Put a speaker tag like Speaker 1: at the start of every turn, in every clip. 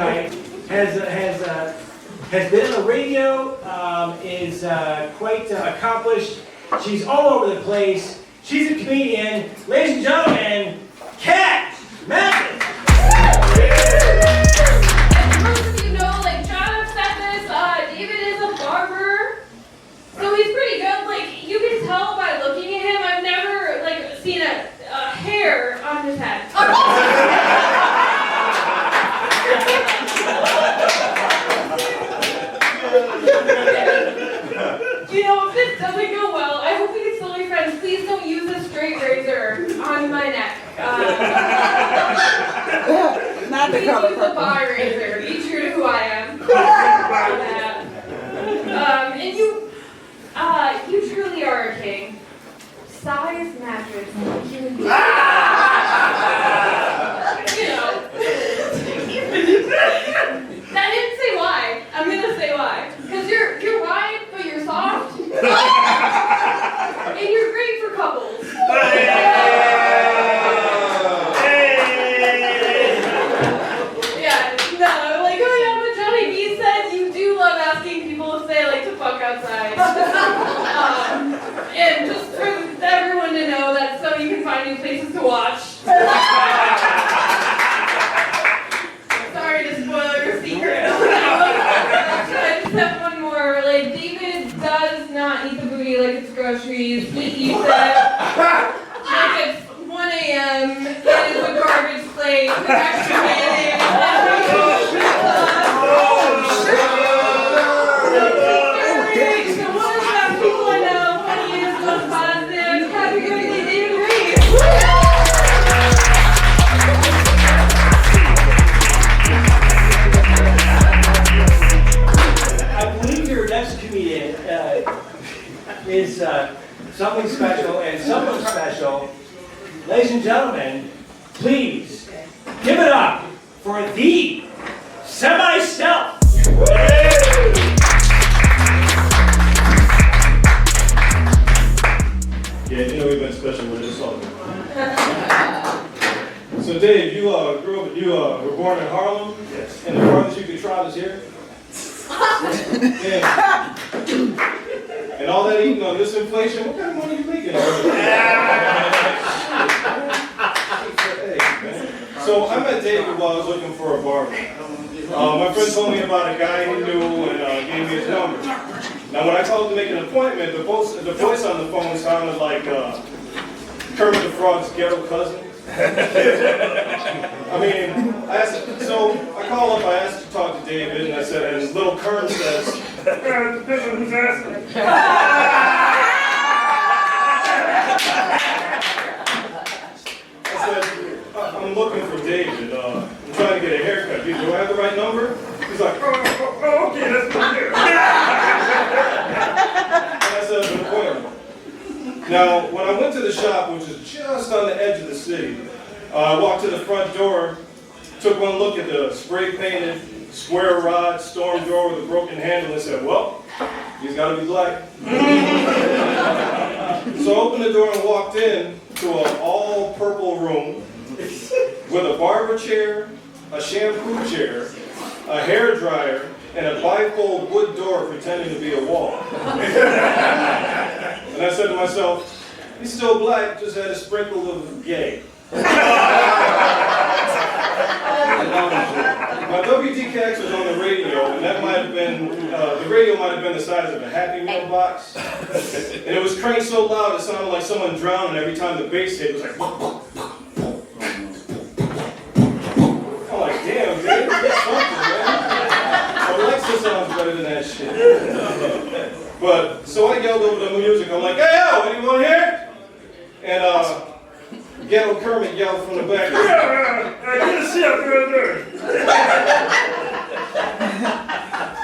Speaker 1: tonight has been on the radio, is quite accomplished. She's all over the place. She's a comedian. Ladies and gentlemen, Cat Mathis.
Speaker 2: As most of you know, like Cat Mathis, David is a barber, so he's pretty good. Like you can tell by looking at him. I've never like seen a hair on his head. You know, if this doesn't go well, I hope we can still be friends. Please don't use a straight razor on my neck.
Speaker 3: Not the
Speaker 2: Please
Speaker 3: color
Speaker 2: use a
Speaker 3: purple.
Speaker 2: bar razor. Be true to who I am. And you truly are a king. Size mattress. You know. I didn't say why. I'm gonna say why. Because you're wide, but you're soft. And you're great for couples. Yeah, no, like going on what Johnny B said, you do love asking people if they like to fuck outside. And just for everyone to know that so you can find new places to watch. Sorry to spoil your secret. I just have one more. Like, David does not eat the booty like it's groceries. He eats it like it's 1 a.m. It is a garbage plate with extra mayonnaise. So one of the best people I know, funny is most positive. Happy birthday, David Reese.
Speaker 1: I believe your next comedian is something special and someone special. Ladies and gentlemen, please give it up for the Semi-Stealth.
Speaker 4: Yeah, you know we've been special with this all. So Dave, you were born in Harlem? Yes. And the farthest you could travel is here? Yeah. And all that eating on this inflation, what kind of money are you making? So I met David while I was looking for a barber. My friend told me about a guy he knew and gave me his number. Now when I called to make an appointment, the voice on the phone sounded like Kermit the Frog's ghetto cousin. I mean, so I called up, I asked to talk to David, and I said, and little Kern says, who's asking? I said, I'm looking for David. I'm trying to get a haircut. Do I have the right number? He's like, oh okay, that's what you do. And I said, an appointment. Now, when I went to the shop, which is just on the edge of the city, I walked to the front door, took one look at the spray-painted square rod storm door with a broken handle and said, well, he's got to be black. So I opened the door and walked in to an all-purple room with a barber chair, a shampoo chair, a hair dryer, and a bifold wood door pretending to be a wall. And I said to myself, he's still black, just had a sprinkle of gay. My WDKX was on the radio, and that might have been, the radio might have been the size of a Happy Meal box. And it was cranked so loud it sounded like someone drowning every time the bass hit. It was like, I'm like, damn, dude, get something, man. Alexa sounds better than that shit. But, so I yelled over the music, I'm like, hey, yo, anyone here? And, Ghetto Kermit yelled from the back, get a seat up there.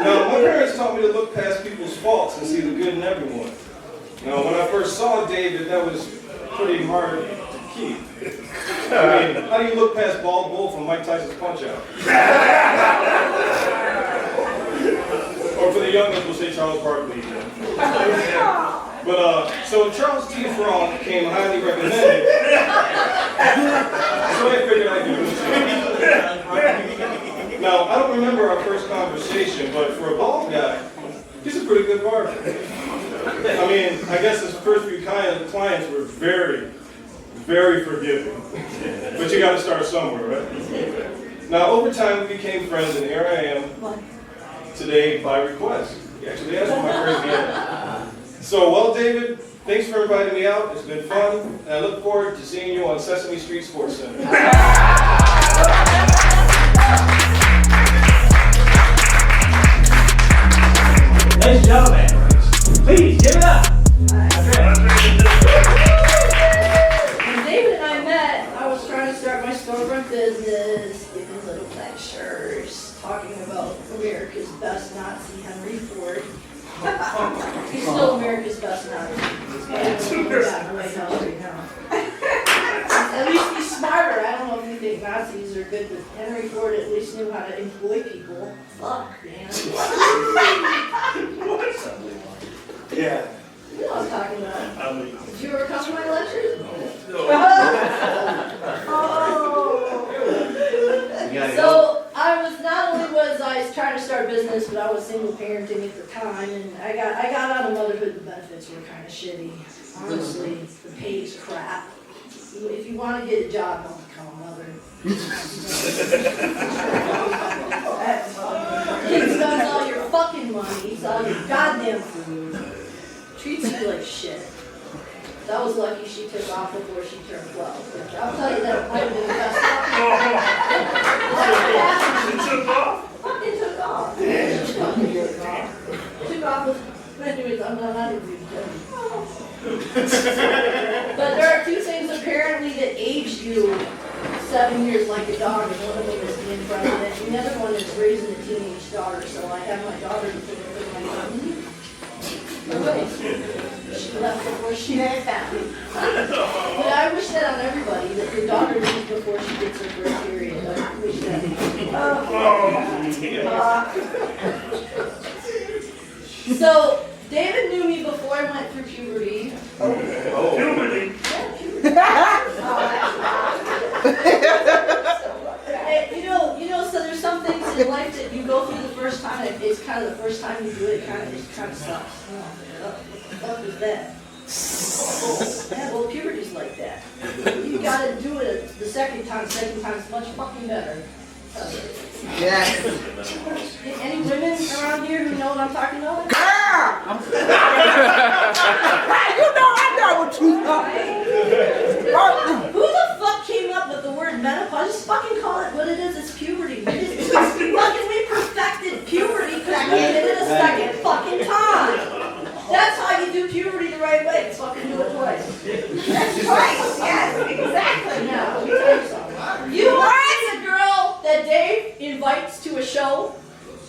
Speaker 4: Now, my parents taught me to look past people's faults and see the good in everyone. Now, when I first saw David, that was pretty hard to keep. I mean, how do you look past Bald Bull from Mike Tyson's Punch-Out? Or for the youngins, we'll say Charles Barkley. But, so Charles T. Frog came highly recommended. So I figured I'd do it. Now, I don't remember our first conversation, but for a bald guy, he's a pretty good barber. I mean, I guess his first few clients were very, very forgiving. But you got to start somewhere, right? Now, over time, we became friends, and here I am today by request. He actually asked for my crazy end. So, well, David, thanks for inviting me out. It's been fun, and I look forward to seeing you on Sesame Street Sports Center.
Speaker 1: Ladies and gentlemen, please give it up.
Speaker 3: When David and I met, I was trying to start my storefront business, giving little lectures, talking about America's best Nazi, Henry Ford. He's still America's best Nazi. At least he's smarter. I don't know if you think Nazis are good, but Henry Ford at least knew how to employ people. Fuck, man.
Speaker 4: Yeah.
Speaker 3: You know what I'm talking about. Did you ever come to my lectures? So not only was I trying to start business, but I was single parenting at the time, and I got out of motherhood. The benefits were kind of shitty. Honestly, the pay is crap. If you want to get a job, don't become a mother. Kid spends all your fucking money, eats all your goddamn food, treats you like shit. I was lucky she took off before she turned 12. Which I'll tell you that might have been the best fucking took off? Fucking took off. Took off with, anyways, I'm not even joking. But there are two things apparently that aged you 7 years like a dog, and one of them is being president, and the other one is raising a teenage daughter, so I have my daughter to put in my family. She left before she had family. But I wish that on everybody, that your daughter leaves before she gets her first period. I wish that. So, David knew me before I went through puberty.
Speaker 4: Puberty?
Speaker 3: Yeah, puberty. So there's some things in life that you go through the first time, and it's kind of the first time you do it, it kind of sucks. What the fuck is that? Yeah, well, puberty's like that. You gotta do it the second time is much fucking better.
Speaker 5: Yes.
Speaker 3: Any women around here who know what I'm talking about?
Speaker 5: Girl! You know I know what you
Speaker 3: Who the fuck came up with the word menopause? Just fucking call it what it is. It's puberty. We perfected puberty because we did it a second fucking time. That's how you do puberty the right way. Fucking do it twice.
Speaker 5: That's twice. Yes, exactly.
Speaker 3: Now, let me tell you something. You want to see a girl that Dave invites to a show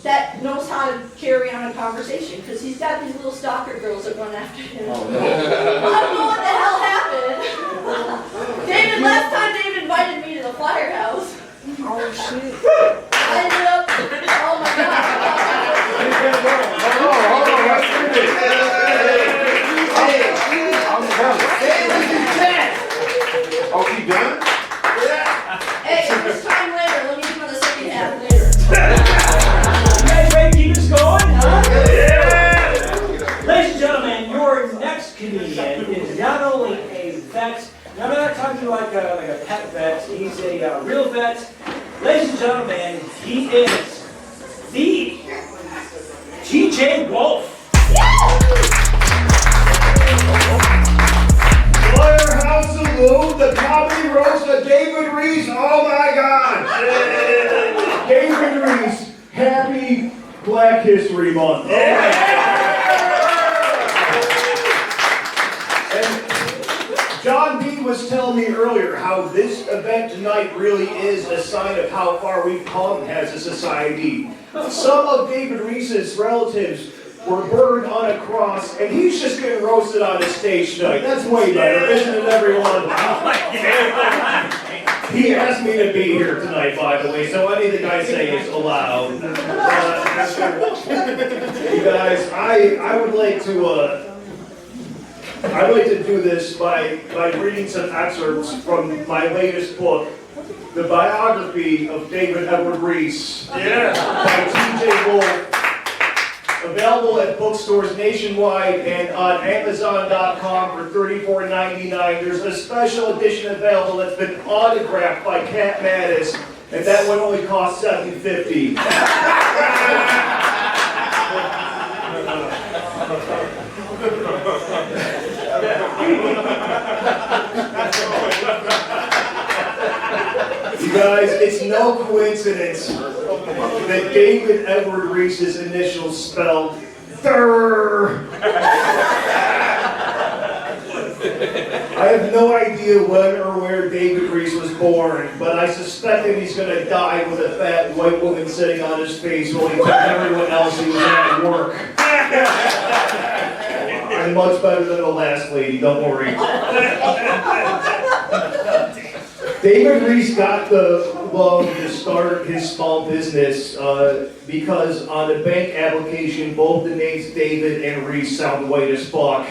Speaker 3: that knows how to carry on a conversation, because he's got these little stalker girls that run after him. I don't know what the hell happened. David, last time Dave invited me to the Firehouse.
Speaker 5: Oh shit.
Speaker 3: I ended up, oh my God.
Speaker 4: Hold on, let's do this. Oh, he done?
Speaker 3: Hey, it's time later. Let me do the second half later.
Speaker 1: You guys ready to keep this going, huh? Yeah! Ladies and gentlemen, your next comedian is not only a vet, now I'm not talking like a pet vet, he's a real vet. Ladies and gentlemen, he is the TJ Wolff.
Speaker 6: Firehouse Saloon, the comedy roast of David Reese. Oh my God! David Reese, happy Black History Month. And John B. was telling me earlier how this event tonight really is a sign of how far we've come as a society. Some of David Reese's relatives were burned on a cross, and he's just getting roasted on his stage tonight. That's way better, isn't it, everyone? He asked me to be here tonight, by the way, so anything I say is allowed. You guys, I would like to do this by reading some excerpts from my latest book, the biography of David Edward Reese by T.J. Wolff, available at bookstores nationwide and on Amazon.com for $34.99. There's a special edition available that's been autographed by Cat Mathis, and that one only costs $7.50. You guys, it's no coincidence that David Edward Reese's initials spelled Thur. I have no idea when or where David Reese was born, but I suspect that he's going to die with a fat white woman sitting on his face while he tells everyone else he was at work. I'm much better than the last lady, don't worry. David Reese got the loan to start his small business because on the bank application, both the names David and Reese sound white as fuck.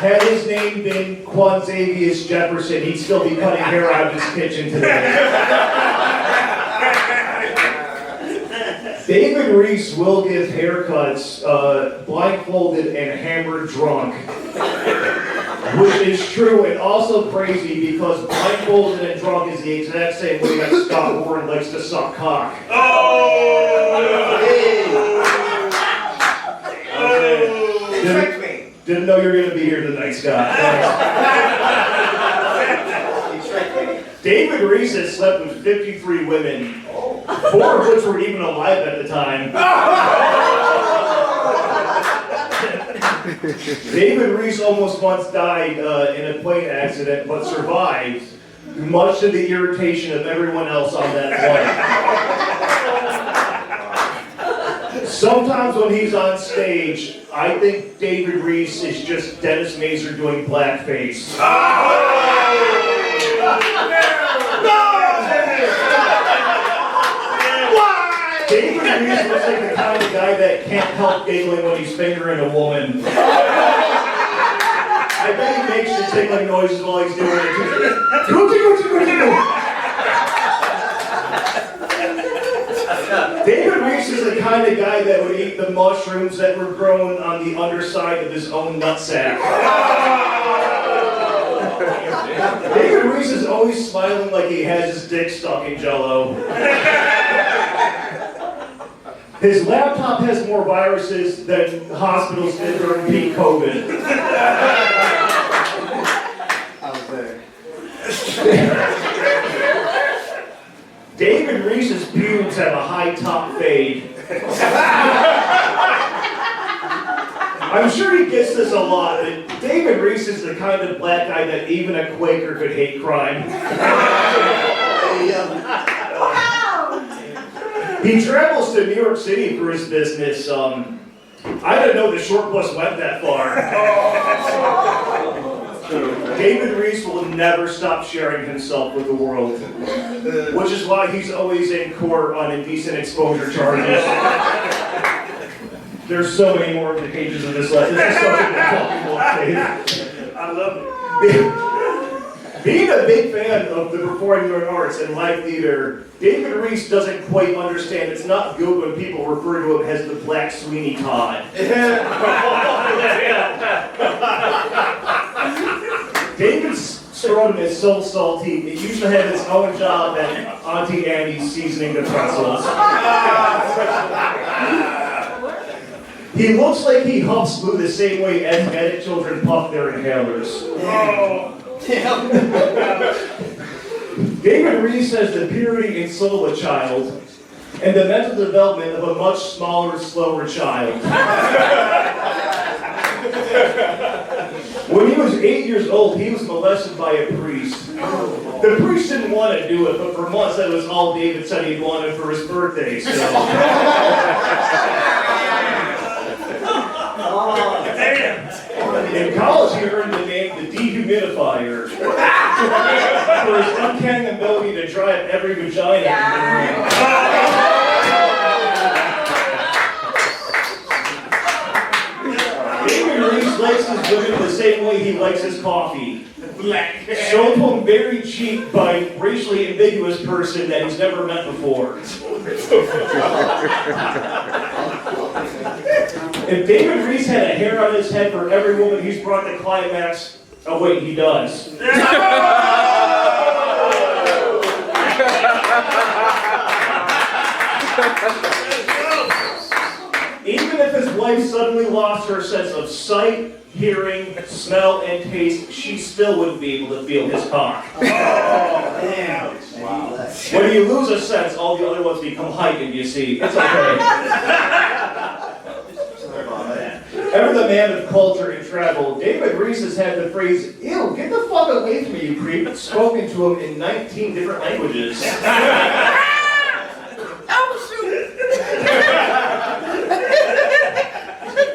Speaker 6: Had his name been Quanzavius Jefferson, he'd still be cutting hair out of his kitchen today. David Reese will give haircuts blindfolded and hammered drunk. Which is true and also crazy because blindfolded and drunk is the exact same way that Scott Horan likes to suck cock. Didn't know you were going to be here tonight, Scott. David Reese has slept with 53 women, 4 of which were even alive at the time. David Reese almost once died in a plane accident, but survived, much to the irritation of everyone else on that plane. Sometimes when he's on stage, I think David Reese is just Dennis Mazer doing blackface. David Reese looks like the kind of guy that can't help giggling when he's fingering a woman. I bet he makes the tickling noises while he's doing it. David Reese is the kind of guy that would eat the mushrooms that were grown on the underside of his own nutsack. David Reese is always smiling like he has his dick stuck in Jell-O. His laptop has more viruses than hospitals did during peak COVID.
Speaker 7: I was there.
Speaker 6: David Reese's pubes have a high top fade. I'm sure he gets this a lot, but David Reese is the kind of black guy that even a Quaker could hate crime. He travels to New York City for his business. I didn't know the short bus went that far. David Reese will never stop sharing himself with the world, which is why he's always in court on indecent exposure charges. There's so many more implications of this life. This is such a good fucking book, Dave. I love it. Being a big fan of the performing arts and live theater, David Reese doesn't quite understand it's not good when people refer to him as the Black Sweeney Todd. David's scrotum is so salty, it used to have its own job at Auntie Annie's seasoning the pretzels. He looks like he humps glue the same way asthmatic children puff their inhalers. David Reese has the purity and soul of a child, and the mental development of a much smaller, slower child. When he was 8 years old, he was molested by a priest. The priest didn't want to do it, but for months that was all David said he wanted for his birthday. So. In college, he earned the name the Dehumidifier for his uncanny ability to dry up every vagina. David Reese likes his women the same way he likes his coffee. Sold to him very cheap by a racially ambiguous person that he's never met before. If David Reese had a hair on his head for every woman he's brought to climax, oh wait, he does. Even if his wife suddenly lost her sense of sight, hearing, smell, and taste, she still wouldn't be able to feel his cock. Oh, damn. Wow. When you lose a sense, all the other ones become heightened, you see. It's okay. Ever the man of culture and travel, David Reese has had the phrase, "Ew, get the fuck away from me, you creep," spoken to him in 19 different languages.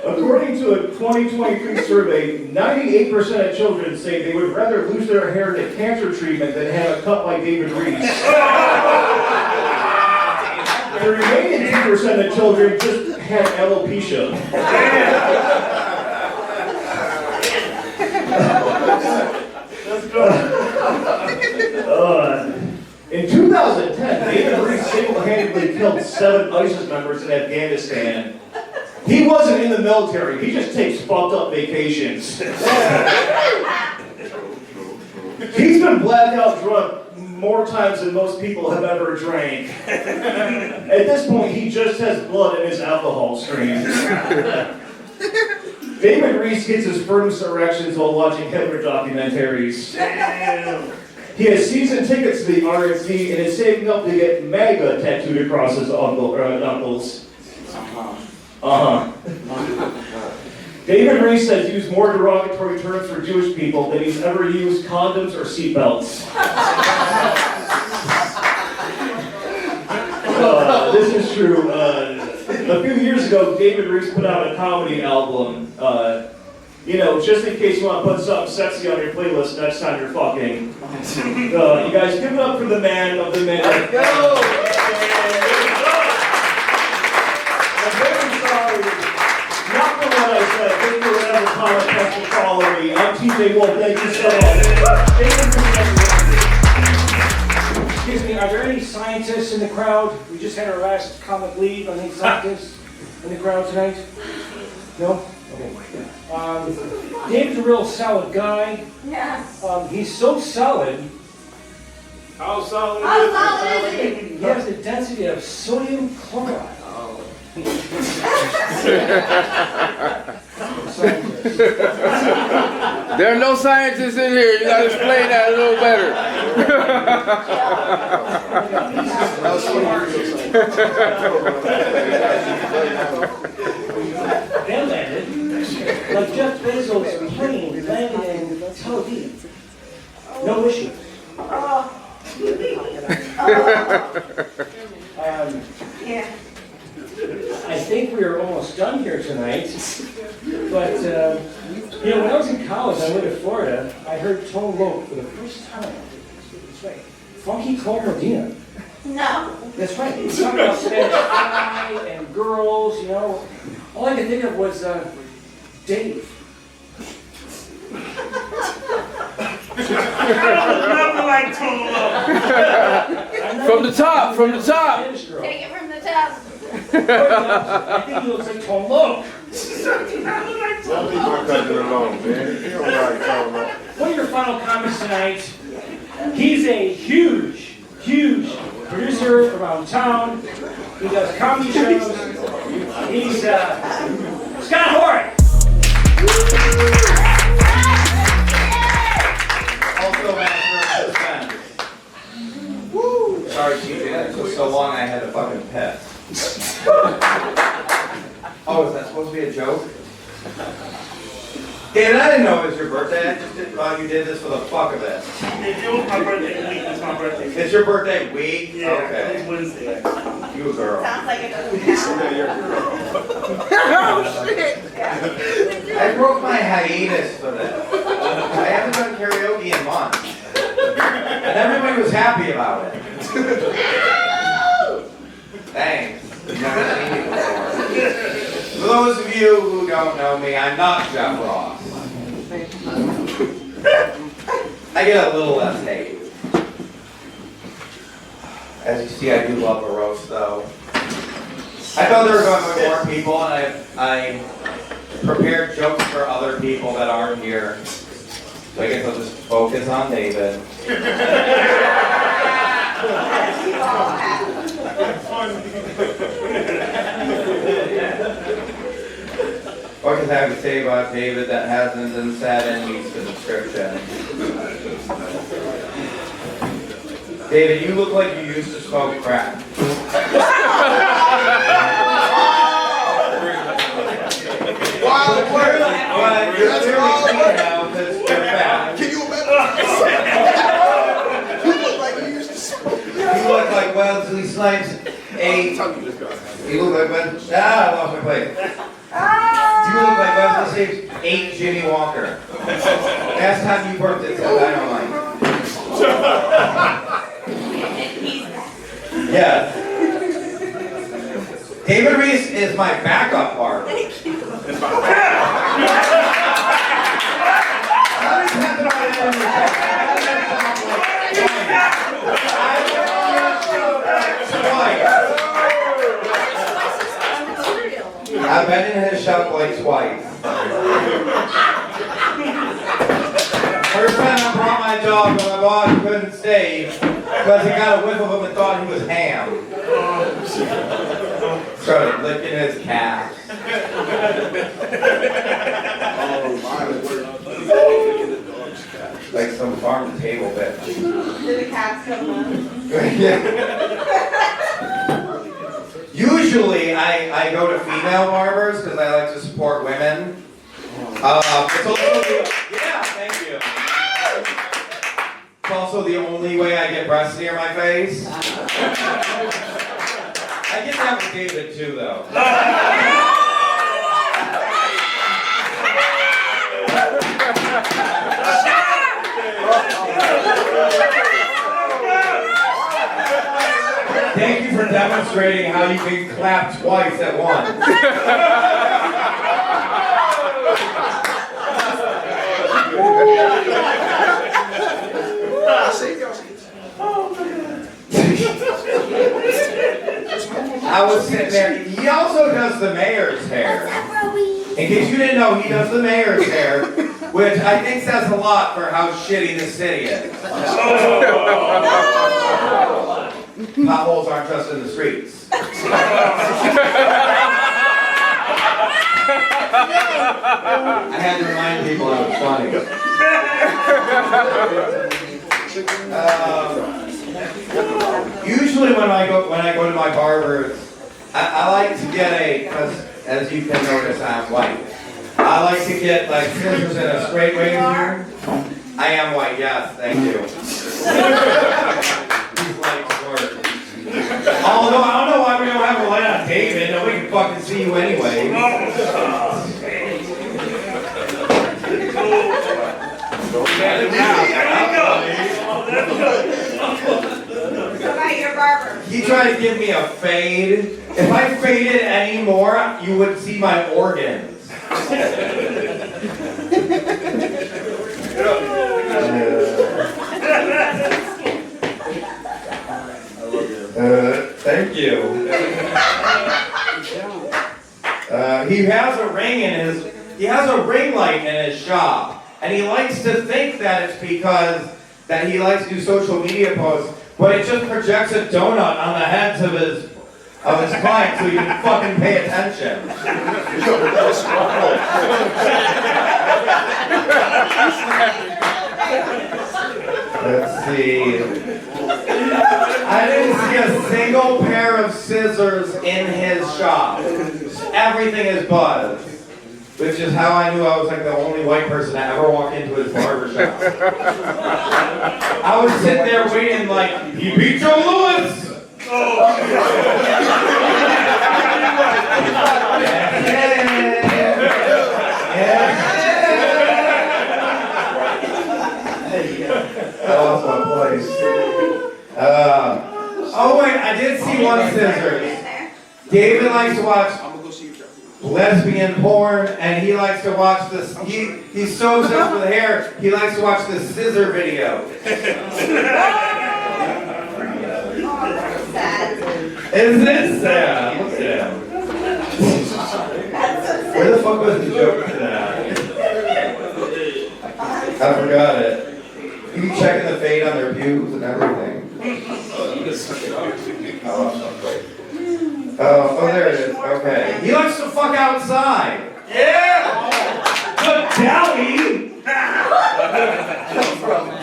Speaker 6: According to a 2023 survey, 98% of children say they would rather lose their hair to cancer treatment than have it cut by David Reese. The remaining 2% of children just have alopecia. In 2010, David Reese single-handedly killed 7 ISIS members in Afghanistan. He wasn't in the military, he just takes fucked up vacations. He's been blacked out drunk more times than most people have ever drank. At this point, he just has blood in his alcohol stream. David Reese gets his firmest erections while watching Hitler documentaries. He has season tickets to the RNC and is saving up to get MAGA tattooed across his knuckles. David Reese has used more derogatory terms for Jewish people than he's ever used condoms or seatbelts. This is true. A few years ago, David Reese put out a comedy album. Just in case you want to put something sexy on your playlist next time you're fucking. You guys give it up for the man of the minute. Let's go! I'm very sorry. Not for what I said. Thank you for whatever comment text will follow me. I'm TJ Wolff. Thank you so much.
Speaker 1: Excuse me, are there any scientists in the crowd? We just had our last comic leave. Any scientists in the crowd tonight? No? Okay. David's a real solid guy.
Speaker 3: Yes.
Speaker 1: He's so solid.
Speaker 4: How solid
Speaker 3: is he?
Speaker 1: He has the density of sodium chloride.
Speaker 8: There are no scientists in here. You gotta explain that a little better.
Speaker 1: They landed, like Jeff Bezos' plane landed in Tel Aviv. No issue.
Speaker 5: Yeah.
Speaker 1: I think we are almost done here tonight. But, when I was in college, I went to Florida. I heard Tone Loc for the first time. That's right. Funky Cole Medina.
Speaker 3: No.
Speaker 1: That's right. He was talking about Spanish Fly and girls, All I could think of was Dave.
Speaker 5: Nothing like Tone Loc.
Speaker 8: From the top, from the top.
Speaker 1: Spanish girl.
Speaker 3: Take it from the top.
Speaker 1: I think he looks like Tone Loc.
Speaker 9: I'll leave my cousin alone, man. He don't like Tone Loc.
Speaker 1: What are your final comments tonight? He's a huge producer around town. He does comedy shows. He's Scott Horan.
Speaker 7: Also, master of suspense. Sorry, TJ, that took so long I had to fucking piss. Oh, is that supposed to be a joke? David, I didn't know it was your birthday. I just thought you did this for the fuck of it.
Speaker 5: If it was my birthday week, it's my birthday.
Speaker 7: It's your birthday week?
Speaker 5: Yeah,
Speaker 7: Okay.
Speaker 5: it's Wednesday.
Speaker 7: You a girl.
Speaker 3: Sounds like it doesn't
Speaker 9: Yeah,
Speaker 3: count.
Speaker 9: you're a girl.
Speaker 5: Oh, shit.
Speaker 7: I broke my hiatus for this. I haven't done karaoke in months. And everybody was happy about it. Thanks. You've never seen me before. For those of you who don't know me, I'm not Jeff Ross. I get a little less hate. As you see, I do love a roast, though. I thought there were going to be more people, and I prepared jokes for other people that aren't here. So I guess I'll just focus on David. What can I have to say about David that hasn't been said and meets the description? David, you look like you used to smoke crack. Wild word! But you're clearly clean now because you're fat.
Speaker 9: Can you imagine? You look like you used to smoke.
Speaker 7: You look like Wesley Snipes ate. You look like Wesley. I lost my place. You look like Wesley Snipes ate Jimmy Walker. Last time you worked at Dynamite. Yes. David Reese is my backup part. Thank you. I've been in his shop like twice. First time I brought my dog, but my boss couldn't stay because he got a whiff of him and thought he was ham. Started licking his calf. Like some farm to table bitch.
Speaker 2: Did the cats come up?
Speaker 7: Usually I go to female barbers because I like to support women. It's also thank you. It's also the only way I get breasts near my face. I get that with David too, though. Thank you for demonstrating how you can clap twice at once. I was sitting there. He also does the mayor's hair. In case you didn't know, he does the mayor's hair, which I think says a lot for how shitty this city is. Potholes aren't just in the streets. I had to remind people I was funny. Usually when I go to my barbers, I like to get because as you can notice, I'm white. I like to get like scissors and a straight razor. I am white, yes, thank you. Although I don't know why we don't have a light on David, and we can fucking see you anyway.
Speaker 2: Your barber.
Speaker 7: He tried to give me a fade. If I faded anymore, you would see my organs. Thank you. He has a ring light in his shop, and he likes to think that it's because that he likes to do social media posts, but it just projects a donut on the heads of his clients so you can fucking pay attention. Let's see. I didn't see a single pair of scissors in his shop. Everything is buzzed. Which is how I knew I was like the only white person to ever walk into his barber shop. I was sitting there waiting like, he beat Joe Louis! I lost my place. Oh wait, I did see one scissors. David likes to watch. lesbian porn, and he likes to watch this. He's so obsessed with hair, he likes to watch the scissor video. Isn't it sad? Look at him. Where the fuck was the joke to that? I forgot it. You be checking the fade on their pubes and everything. Oh, there it is. Okay. He likes to fuck outside. Yeah! The deli!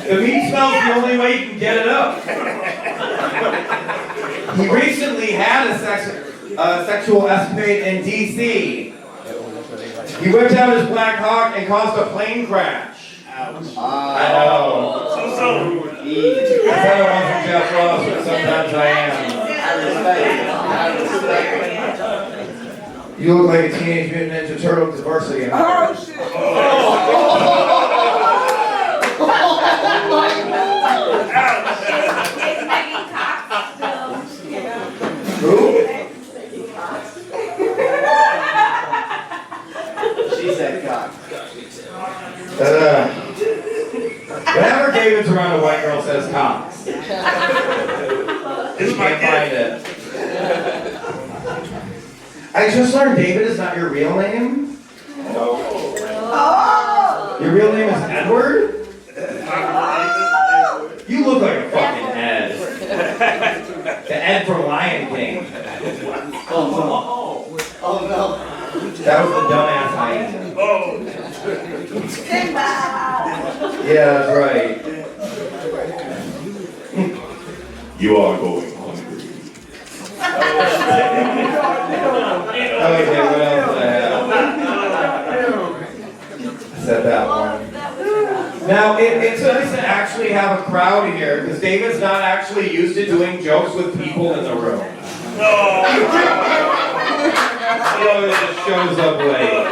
Speaker 7: The meat smells the only way you can get it up. He recently had a sexual escapade in D.C. He whipped out his Black Hawk and caused a plane crash. Ouch. I know. I said I wasn't Jeff Ross, but sometimes I am. You look like a Teenage Mutant Ninja Turtle diversity. Oh, shit. Who?
Speaker 10: She said cock.
Speaker 7: Whenever David's around, a white girl says cock.
Speaker 5: It's my
Speaker 7: can't find it. I just learned David is not your real name.
Speaker 10: No.
Speaker 7: Your real name is Edward? You look like a fucking Ed. The Ed from Lion King.
Speaker 10: Oh no.
Speaker 7: That was the dumbass hyena.
Speaker 5: Oh.
Speaker 7: Yeah, that's right.
Speaker 9: You are going hungry.
Speaker 7: Okay, what else did I have? I said that one. Now, it's nice to actually have a crowd here, because David's not actually used to doing jokes with people in the room. He always just shows up late.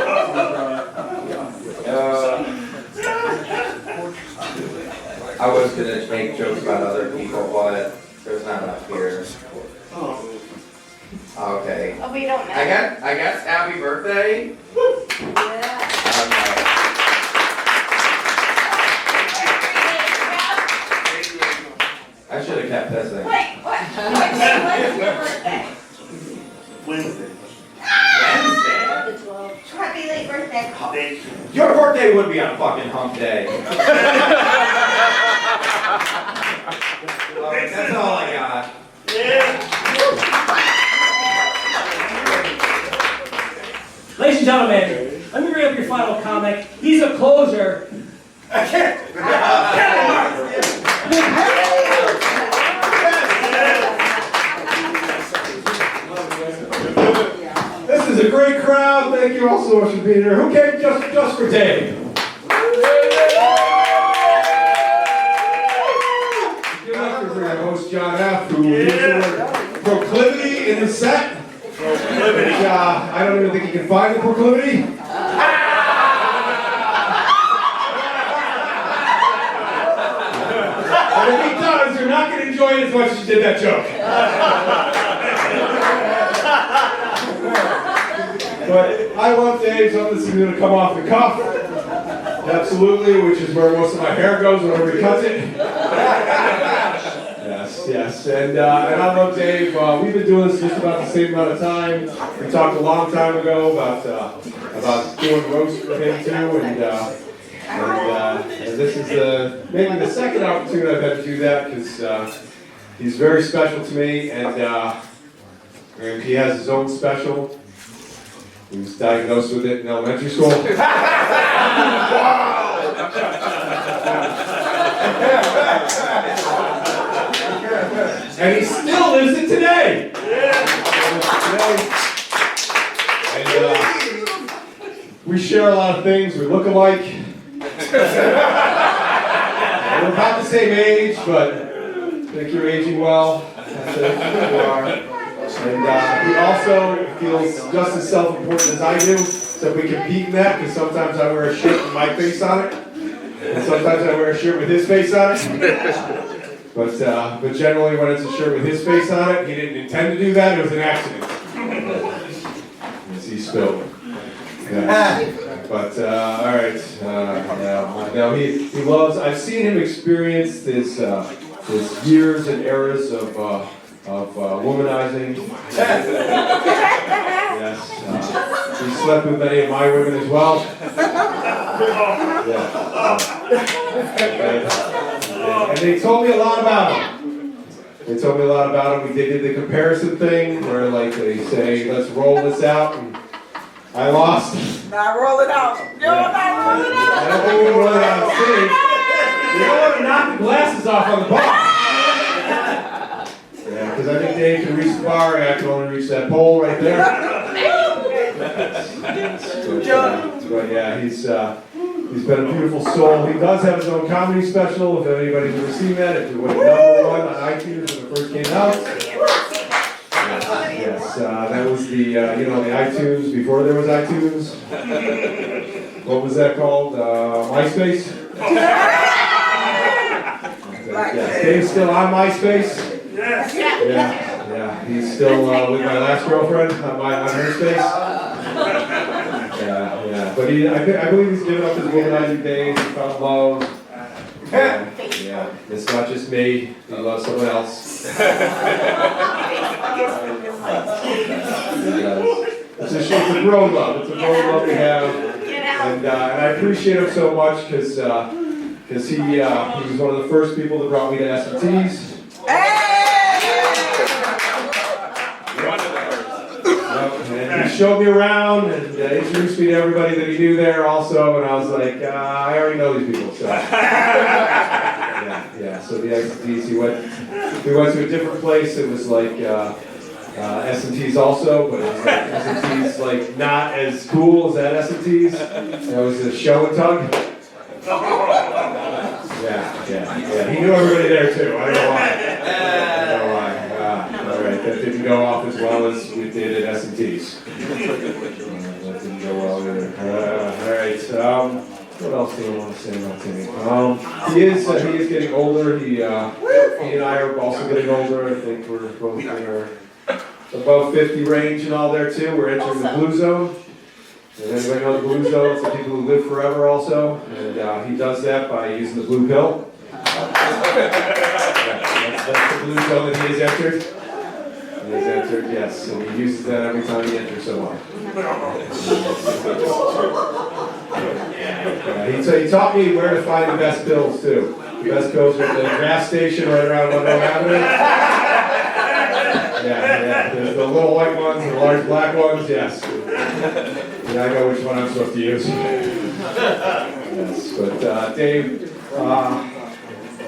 Speaker 7: I was going to make jokes about other people, but there's not enough here. Okay.
Speaker 2: Oh, we don't know.
Speaker 7: I guess happy birthday.
Speaker 2: Yeah.
Speaker 7: Okay. I should have kept this thing.
Speaker 2: Wait, what day was your birthday?
Speaker 5: Wednesday.
Speaker 7: Wednesday?
Speaker 2: Happy late birthday.
Speaker 7: Your birthday would be on fucking hump day. Alright, that's all I got.
Speaker 1: Ladies and gentlemen, let me bring up your final comic. He's a closer.
Speaker 6: This is a great crowd. Thank you all so much for being here. Who came just for Dave? Give it up for our host John F., who used the word proclivity in his set. Proclivity. I don't even think he can find the proclivity. And if he does, you're not going to enjoy it as much as you did that joke. But I love Dave, so this is going to come off the cuff. Absolutely, which is where most of my hair goes whenever he cuts it. Yes. And I love Dave. We've been doing this just about the same amount of time. We talked a long time ago about doing roast for him too, and this is maybe the second opportunity I've had to do that, because he's very special to me, and he has his own special. He was diagnosed with it in elementary school. And he still lives it today. And we share a lot of things. We look alike. We're about the same age, but I think you're aging well. That's it. You are. And he also feels just as self-important as I do, so we compete in that, because sometimes I wear a shirt with my face on it, and sometimes I wear a shirt with his face on it. But generally when it's a shirt with his face on it, he didn't intend to do that, it was an accident. As he spilled.
Speaker 11: But all right. Now he loves. I've seen him experience this years and eras of womanizing. Yes. He slept with many of my women as well. And they told me a lot about him. They told me a lot about him. We did the comparison thing where like they say, let's roll this out. And I lost.
Speaker 12: Not roll it out. You're not roll it out.
Speaker 11: I don't think we can roll it out on stage. You don't want to knock the glasses off on the bar. Yeah, because I think Dave can reach the bar and I can only reach that pole right there. But yeah, he's been a beautiful soul. He does have his own comedy special. If anybody's ever seen that, it went #1 on iTunes when it first came out. Yes, that was the the iTunes before there was iTunes. What was that called? MySpace. Yes, Dave's still on MySpace.
Speaker 12: Yes.
Speaker 11: Yeah. He's still with my last girlfriend on her space. Yeah. But I believe he's given up his womanizing days. He found love. Yeah. It's not just me. He loves someone else. It's a grown love. It's a grown love we have. And I appreciate him so much because he was one of the first people that brought me to S&T's. And he showed me around and introduced me to everybody that he knew there also, and I was like, I already know these people, so. Yeah, so the S&T's, we went to a different place. It was like S&T's also, but it was like S&T's like not as cool as that S&T's. It was a show and tug. Yeah. He knew everybody there too. I don't know why. All right, that didn't go off as well as we did at S&T's. That didn't go well either. All right. What else do I want to say about Timmy? He is getting older. He and I are also getting older. I think we're both in our above 50 range and all there too. We're entering the blue zone. And anybody know the blue zone? It's the people who live forever also. And he does that by using the blue pill. That's the blue zone that he has entered. He has entered, yes. And he uses that every time he enters someone. He taught me where to find the best pills too. The best pills are at the gas station right around Monroe Avenue. Yeah. There's the little white ones and the large black ones, yes. Yeah, I know which one I'm supposed to use. Yes, but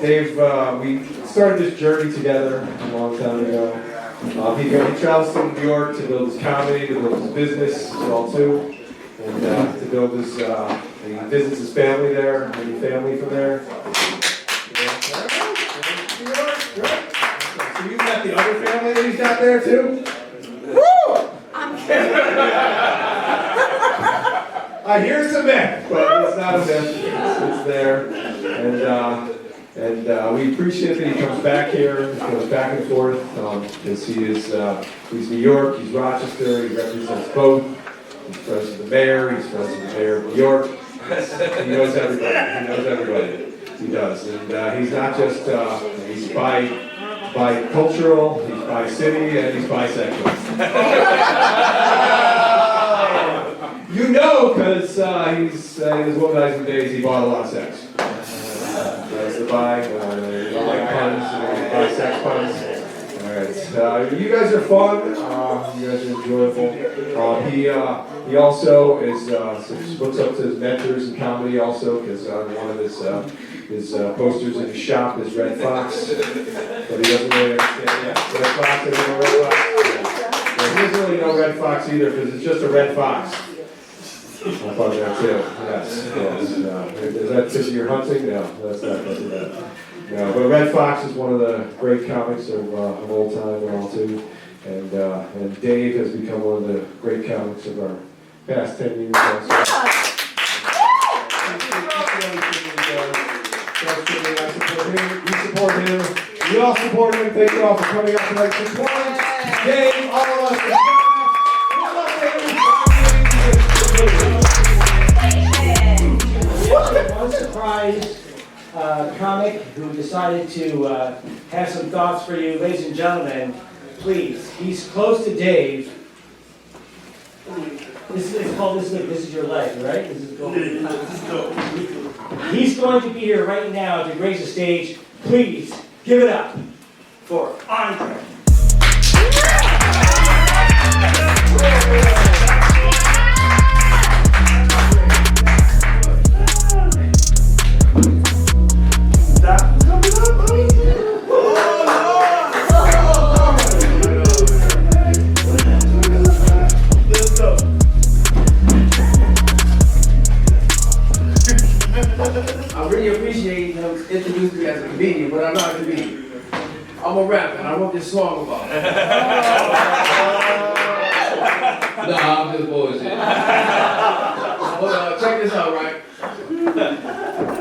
Speaker 11: Dave, we started this journey together a long time ago. He travels to New York to build his comedy, to build his business as well too, and to build his. He visits his family there, and family from there. So you got the other family that he's got there too?
Speaker 12: Woo! I'm kidding.
Speaker 11: I hear it's a myth, but it's not a myth. It's there, and we appreciate that he comes back here, he goes back and forth, because he's New York, he's Rochester, he represents both. He's friends with the mayor, he's friends with the mayor of New York. He knows everybody. He does, and he's not just he's bicultural, he's bi-city, and he's bisexual. You know, because he's in his womanizing days, he bought a lot of sex. That's the bi, like puns, bi-sex puns. All right, you guys are fun. You guys are enjoyable. He also is looks up to his mentors in comedy also, because one of his posters in his shop is Red Fox, but he doesn't really understand. Yeah, Red Fox. He doesn't really know Red Fox either, because it's just a red fox. Up on there too. Yes. Is that because you're hunting? No, that's not because of that. No, but Red Fox is one of the great comics of old time and all too. And Dave has become one of the great comics of our past 10 years also. We support him. We all support him. Thank you all for coming up tonight. Support Dave, all of us.
Speaker 1: surprise comic who decided to have some thoughts for you. Ladies and gentlemen, please, he's close to Dave. This is your leg, right? This is gold. He's going to be here right now to grace the stage. Please give it up for Andrea.
Speaker 8: I really appreciate him introducing me as a comedian, but I'm not a comedian. I'm a rapper, and I wrote this song about it. Nah, I'm just bullshit. But check this out, right?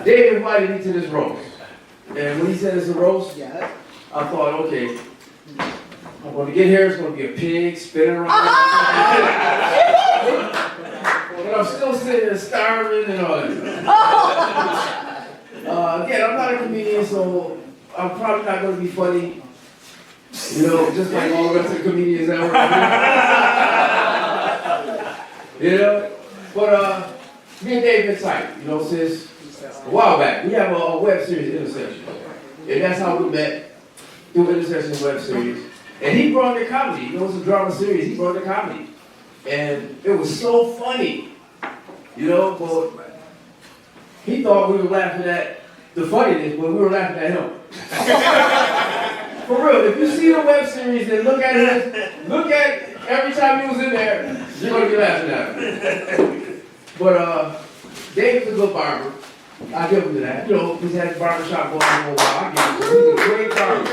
Speaker 8: Dave invited me to this roast. And when he said it's a roast, I thought, okay, I'm going to get here, it's going to be a pig spinning around. But I'm still sitting there starving and all that. Again, I'm not a comedian, so I'm probably not going to be funny. You know, just like all the rest of the comedians ever. You know? But me and Dave been tight, you know, since a while back. We have a web series, Intersection. And that's how we met, through Intersection web series. And he brought the comedy. You know, it's a drama series. He brought the comedy. And it was so funny. You know, but he thought we were laughing at the funniness, but we were laughing at him. For real, if you see the web series and look at every time he was in there, you're gonna be laughing at him. But David's a good barber. I give him to that. You know, he's had his barbershop going on for a while. I give him to him. He's a great barber.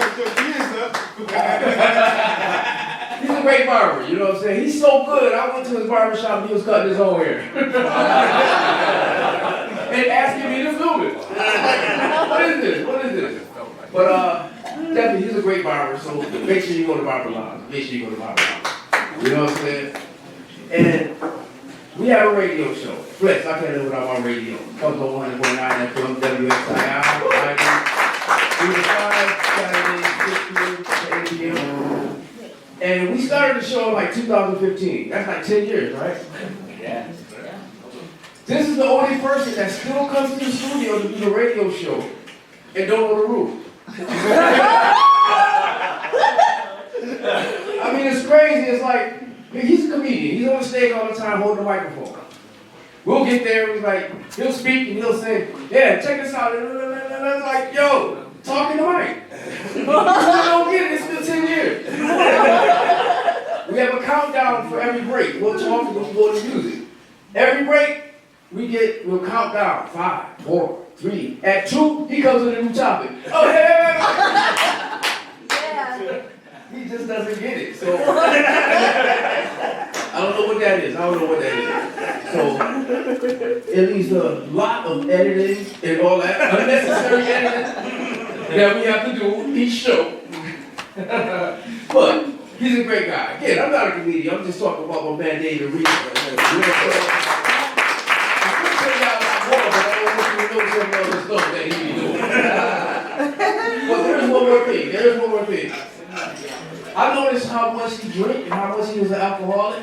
Speaker 8: He's a great barber, you know what I'm saying? He's so good, I went to his barbershop and he was cutting his own hair. And asking me to film it. What is this? What is this? But definitely, he's a great barber, so make sure you go to Barber Lounge. Make sure you go to Barber Lounge. You know what I'm saying? And we have a radio show. Flex, I can't live without my radio. Falzone 100.9 FM, WXII, Friday, 3 to 5, Saturday, 6 p.m. to 8 p.m. And we started the show in like 2015. That's like 10 years, right? Yeah. This is the only person that still comes to the studio to do the radio show and don't know the rules. I mean, it's crazy. It's like, he's a comedian. He's on the stage all the time holding the microphone. We'll get there, he's like, he'll speak and he'll say, yeah, check this out. And it's like, yo, talking to mic. You don't get it, it's been 10 years. We have a countdown for every break. We'll talk and we'll go to music. Every break, we'll count down. 5, 4, 3. At 2, he comes with a new topic. Oh, hey. Yeah. He just doesn't get it. So I don't know what that is. So it leaves a lot of editing and all that unnecessary editing that we have to do each show. But he's a great guy. Again, I'm not a comedian. I'm just talking about my man David Reese. I could say that a lot more, but I don't want you to know some of the stuff that he be doing. But there's one more thing. I noticed how much he drank and how much he was an alcoholic.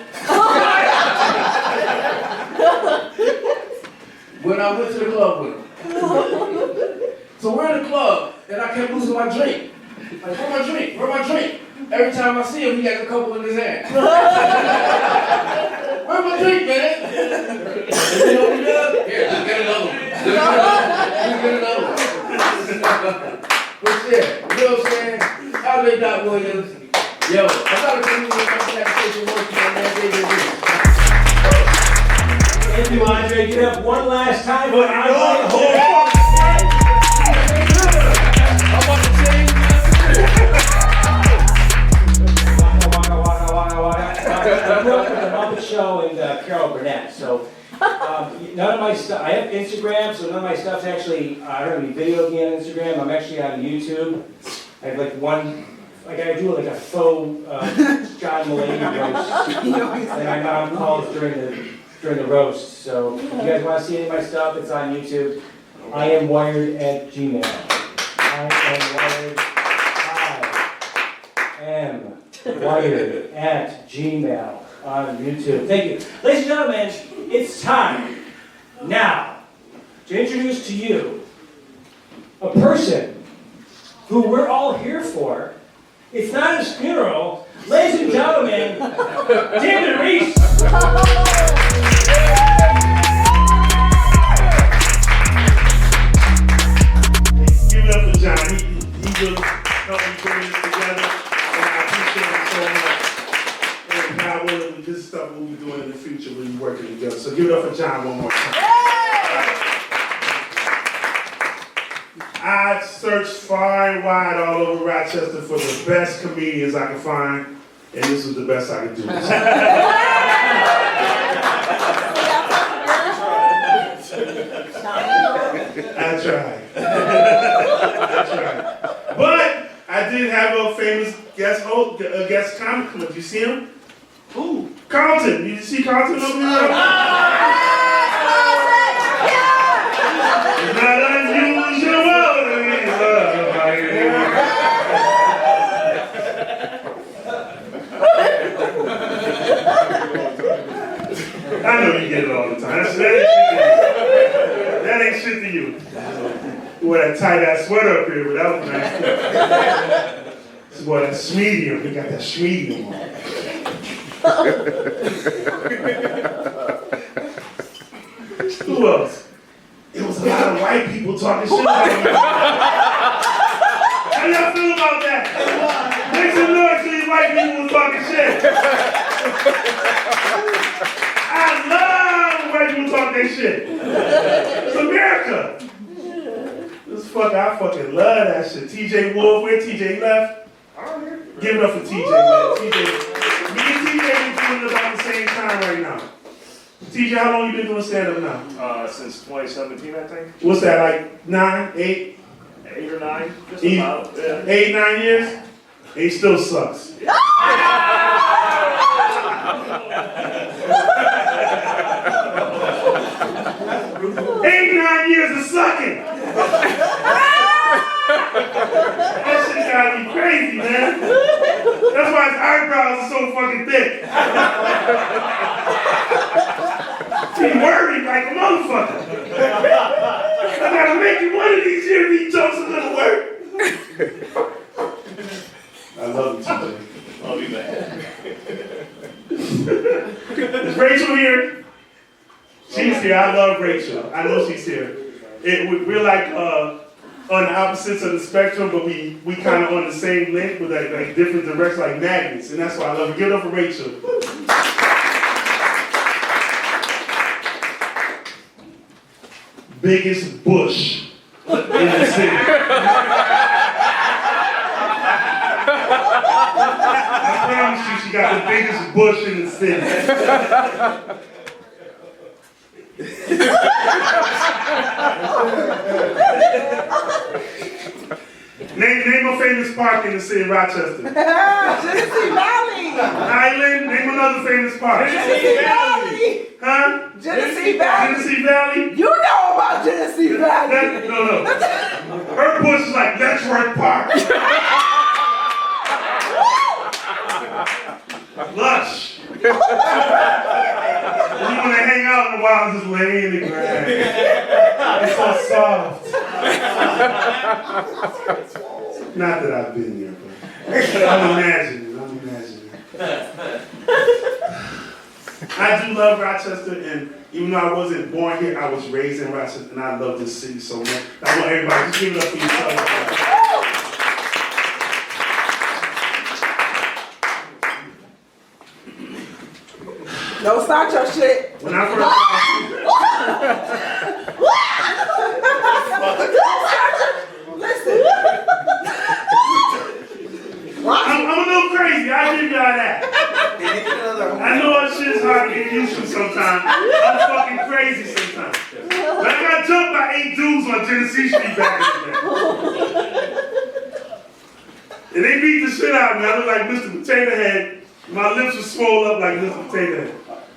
Speaker 8: When I went to the club with him. So we're in the club, and I kept losing my drink. Like, where my drink? Every time I see him, he has a couple in his hand. Where's my drink, man? You know what he does? Here, just get another one. But yeah, you know what I'm saying? Andre Doc Williams. Yo, I thought it was going to be a conversation working on that David Reese.
Speaker 1: Thank you, Andre. Give it up one last time for Andre.
Speaker 8: I'm on the same
Speaker 1: I grew up with the Muppet Show and Carol Burnett, so none of my stuff, I have Instagram, so none of my stuff's actually, I don't have any video of me on Instagram, I'm actually on YouTube. I have like I do like a faux John Mulaney roast that my mom calls during the roast. So if you guys want to see any of my stuff, it's on YouTube. IamWired@gmail. IamWired@gmail on YouTube. Thank you. Ladies and gentlemen, it's time now to introduce to you a person who we're all here for. It's not his funeral. Ladies and gentlemen, David Reese.
Speaker 5: Give it up for John. He really helped me put this together, and I appreciate it so much. And God willing, this is stuff we'll be doing in the future when we're working together. So give it up for John one more time. I searched far and wide all over Rochester for the best comedians I could find, and this was the best I could do. I tried. But I did have a famous guest comic. Did you see him? Who? Carlton. Did you see Carlton over there? It's not unusual. I know you get it all the time. That ain't shit to you. You wore that tight ass sweater up here, but that was nice. This boy, that schmedium. He got that schmedium on. Who else? It was a lot of white people talking shit about me. How y'all feel about that? Make some noise to these white people who talking shit. I love when white people talk that shit. It's America. This fucker, I fucking love that shit. TJ Wolff, where TJ left? Give it up for TJ, man. TJ, me and TJ been doing it about the same time right now. TJ, how long you been doing stand-up now?
Speaker 4: Since 2017, I think.
Speaker 5: What's that, like 9, 8?
Speaker 4: 8 or 9, just about. Yeah.
Speaker 5: 8, 9 years? And he still sucks. 8, 9 years of sucking! That shit gotta be crazy, man. That's why his eyebrows are so fucking thick. He's worried like a motherfucker. I gotta make it one of these years these jokes are gonna work. I love you, TJ.
Speaker 4: Love you, man.
Speaker 5: Is Rachel here? She's here. I love Rachel. I know she's here. We're like on the opposites of the spectrum, but we kind of on the same link with like different directions, like magnets, and that's why I love her. Give it up for Rachel. Biggest bush in the city. I promise you, she got the biggest bush in the city. Name a famous park in the city of Rochester.
Speaker 12: Genesee Valley.
Speaker 5: Island, name another famous park.
Speaker 12: Genesee Valley.
Speaker 5: Huh?
Speaker 12: Genesee Valley.
Speaker 5: Genesee Valley?
Speaker 12: You know about Genesee Valley.
Speaker 5: No. Her bush is like Letchworth Park. Lush. You want to hang out in the wild, just lay in the grass. It's so soft. Not that I've been there, but I'm imagining. I do love Rochester, and even though I wasn't born here, I was raised in Rochester, and I love this city so much. I want everybody to give it up for yourself.
Speaker 12: Don't start your shit.
Speaker 5: When I first
Speaker 12: Listen.
Speaker 5: I'm a little crazy, I give y'all that. I know our shit is hard to get used to sometimes. I'm fucking crazy sometimes. But I got jumped by 8 dudes on Genesee Street back in the day. And they beat the shit out of me. I looked like Mr. Potato Head. My lips were swole up like Mr. Potato Head.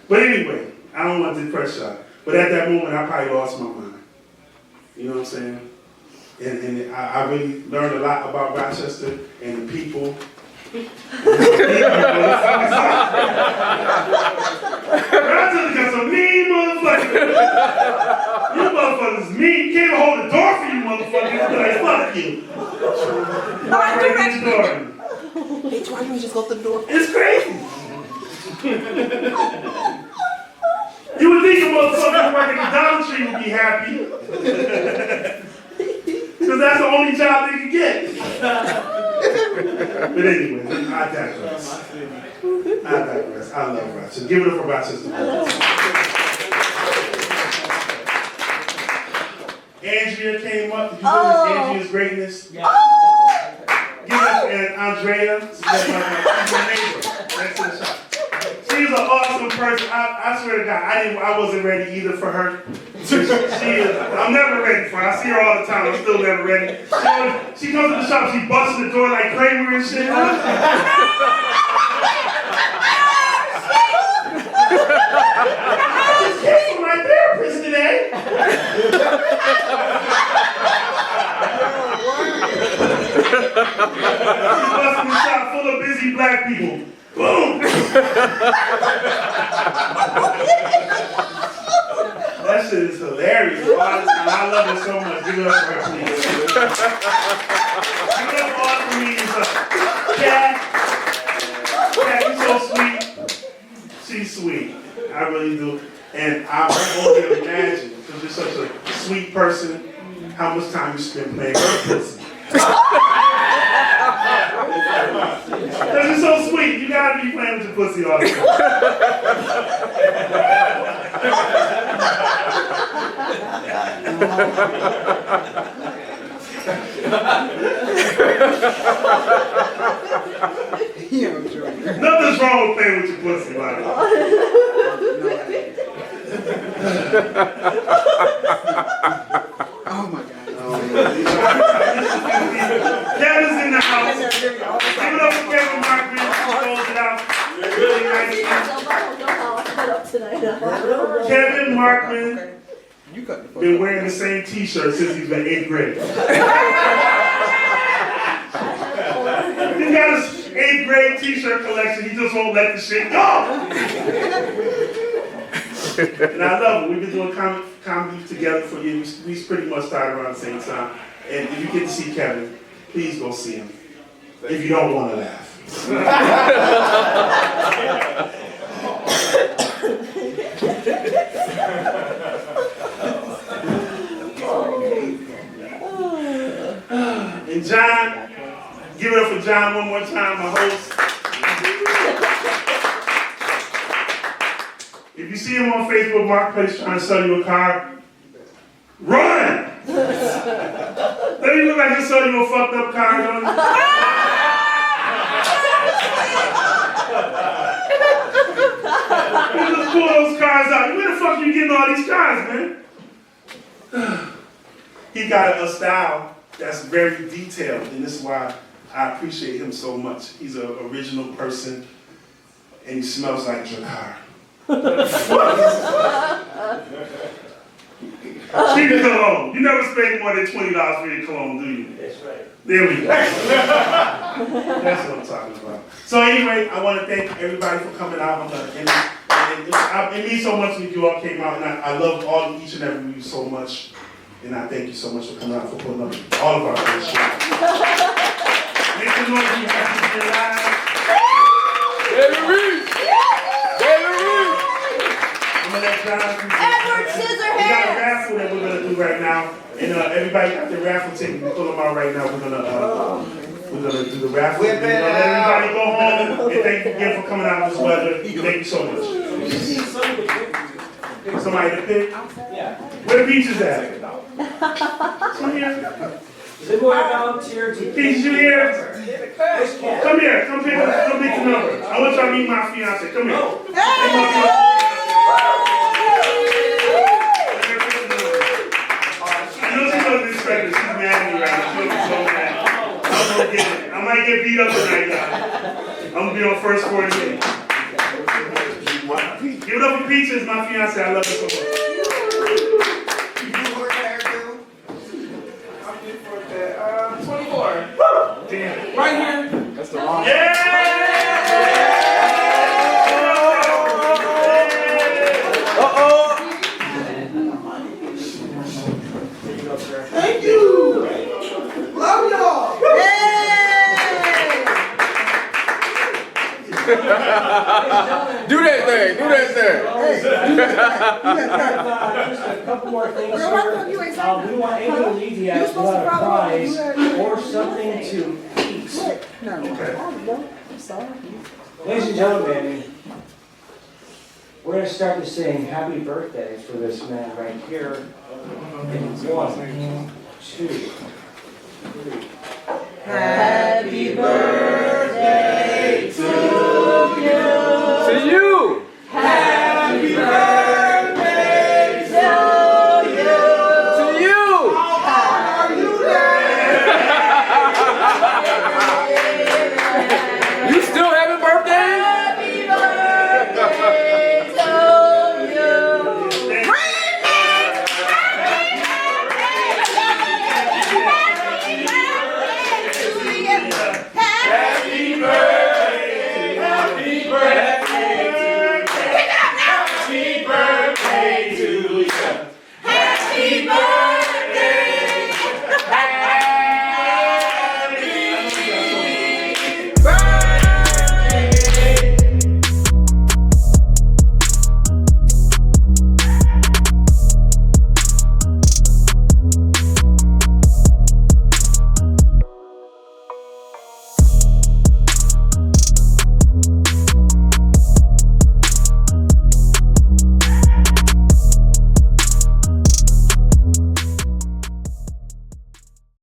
Speaker 5: But anyway, I don't want to depress y'all. But at that moment, I probably lost my mind. You know what I'm saying? And I really learned a lot about Rochester and the people. Rochester got some mean motherfuckers. You motherfuckers mean. You can't even hold the door for you motherfuckers. You're like, fuck you.
Speaker 12: Hey, why don't you just go through the door?
Speaker 5: It's crazy. You would think a motherfucker working at the Dollar Tree would be happy. Because that's the only job they can get. But anyway, I digress. I love Rochester. Give it up for Rochester. Andrea came up. Did you notice Andrea's greatness? Yeah. Give us and Andrea. She's my neighbor. Next to the shop. She's an awesome person. I swear to God, I wasn't ready either for her. She is. I'm never ready for her. I see her all the time. I'm still never ready. She comes to the shop. She busts the door like Kramer and shit. I just came from my therapist today. She's busting the shop full of busy black people. Boom! That shit is hilarious. I love it so much. Give it up for her, please. Give it up for all the comedians. Cat, you're so sweet. She's sweet. I really do. And I only imagine, because you're such a sweet person, how much time you spend playing her pussy. Because you're so sweet, you gotta be playing with your pussy all the time. Nothing's wrong with playing with your pussy, like.
Speaker 12: Oh my God.
Speaker 5: Kevin's in the house. Give it up for Kevin Markman. He closed it out. Really nice. Kevin Markman been wearing the same t-shirt since he's been 8th grade. He got his 8th grade t-shirt collection. He just won't let the shit go. And I love it. We've been doing comedy together for years. We pretty much started around the same time. And if you get to see Kevin, please go see him. If you don't want to laugh. And John, give it up for John one more time, my host. If you see him on Facebook Marketplace trying to sell you a car, run! Let me look like he'll sell you a fucked up car, don't you? You just pull those cars out. Where the fuck are you getting all these cars, man? He got a style that's very detailed, and this is why I appreciate him so much. He's an original person, and he smells like your car. Speaking of cologne, you never spend more than $20 for your cologne, do you?
Speaker 1: That's right.
Speaker 5: There we go. That's what I'm talking about. So anyway, I want to thank everybody for coming out. It means so much when you all came out, and I love each and every of you so much. And I thank you so much for coming out, for putting up all of our great shows. Make some noise if you have to be alive.
Speaker 8: David Reese! David Reese!
Speaker 5: I'm going to let Jonathan.
Speaker 3: Edward
Speaker 5: We got a
Speaker 3: Scissorhands!
Speaker 5: raffle that we're going to do right now. And everybody got their raffle ticket. We pull them out right now. We're going to do the raffle.
Speaker 7: Whip it
Speaker 5: Let everybody go home. And thank you again for coming out in this weather. Thank you so much. Somebody to pick?
Speaker 1: Yeah.
Speaker 5: Where the beach is at? Come here.
Speaker 1: Is it more volunteer to?
Speaker 5: Beach, you here?
Speaker 1: Where's Cat?
Speaker 5: Come here. Come pick the number. I want y'all to meet my fiance. Come here. I know she's going to expect it. She's mad at me right now. She's so mad. I'm going to get it. I might get beat up tonight, guys. I'm going to be on first 40 minutes. Give it up for Peaches, my fiance. I love her so much.
Speaker 9: that thing. Do that thing.
Speaker 1: Just a couple more things here. We want Amy to leave you guys without a prize or something to eat. Ladies and gentlemen, we're going to start to sing happy birthday for this man right here. In 1, 2, 3.
Speaker 3: Happy birthday to you.
Speaker 9: To you.